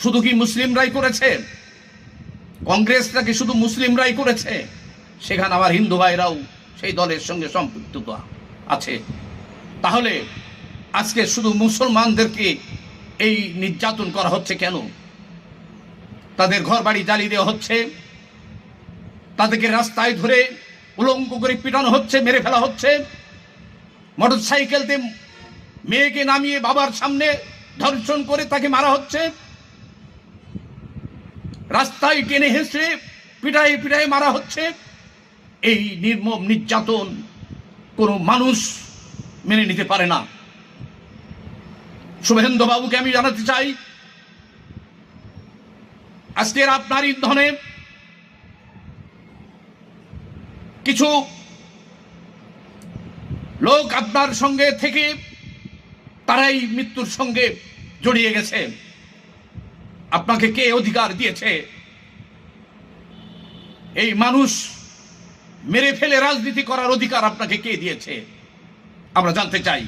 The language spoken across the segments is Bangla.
শুধু কি মুসলিমরাই করেছে? কংগ্রেসটাকে শুধু মুসলিমরাই করেছে? সেখানে আমার হিন্দু ভাইরাও সেই দলের সঙ্গে সম্পৃক্ত আছে। তাহলে আজকে শুধু মুসলমানদেরকে এই নির্যাতন করা হচ্ছে কেন? তাদের ঘর বাড়ি জ্বালিয়ে দেওয়া হচ্ছে, তাদেরকে রাস্তায় ধরে উলঙ্গ করে পিটানো হচ্ছে, মেরে ফেলা হচ্ছে, মোটর সাইকেলতে মেয়েকে নামিয়ে বাবার সামনে ধর্ষণ করে তাকে মারা হচ্ছে, রাস্তায় টেনে হেঁচড়ে পিটাই পিটাই মারা হচ্ছে। এই নির্মম নির্যাতন কোনো মানুষ মেনে নিতে পারে না। শুভেন্দু বাবুকে আমি জানাতে চাই, আজকের আপনার ইন্ধনে কিছু লোক আপনার সঙ্গে থেকে তারাই মৃত্যুর সঙ্গে জড়িয়ে গেছে। আপনাকে কে অধিকার দিয়েছে? এই মানুষ মেরে ফেলে রাজনীতি করার অধিকার আপনাকে কে দিয়েছে? আমরা জানতে চাই।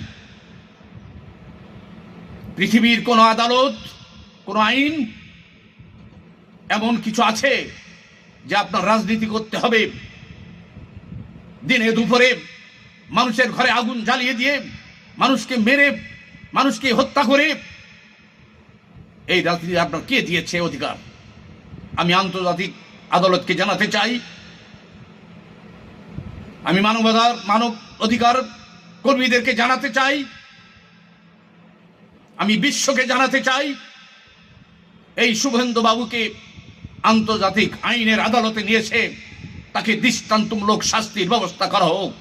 পৃথিবীর কোন আদালত, কোন আইন এমন কিছু আছে যে আপনার রাজনীতি করতে হবে? দিনে দুপুরে মানুষের ঘরে আগুন জ্বালিয়ে দিয়ে, মানুষকে মেরে, মানুষকে হত্যা করে এই রাজনীতি আপনার কে দিয়েছে অধিকার? আমি আন্তর্জাতিক আদালতকে জানাতে চাই, আমি মানব অধিকার কর্মীদেরকে জানাতে চাই, আমি বিশ্বকে জানাতে চাই, এই শুভেন্দু বাবুকে আন্তর্জাতিক আইনের আদালতে নিয়েছে তাকে দৃষ্টান্তমূলক শাস্তির ব্যবস্থা করা হোক।